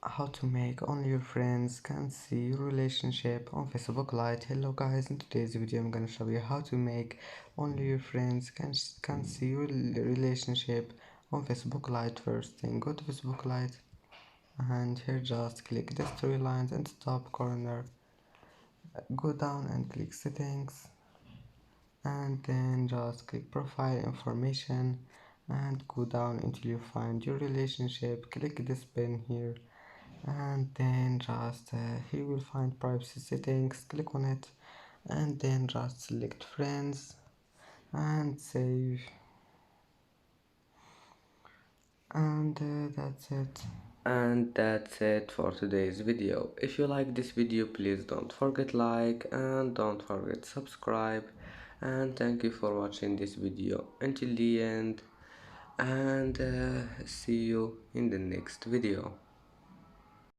How to make only your friends can see your relationship on Facebook Lite. Hello guys, in today's video I'm gonna show you how to make only your friends can see your relationship on Facebook Lite. First thing, go to Facebook Lite and here just click the storylines in the top corner, go down and click settings, and then just click profile information and go down until you find your relationship. Click this pen here and then just here you will find privacy settings. Click on it and then just select friends and save, and that's it for today's video. If you like this video, please don't forget like and don't forget subscribe, and thank you for watching this video until the end, and see you in the next video.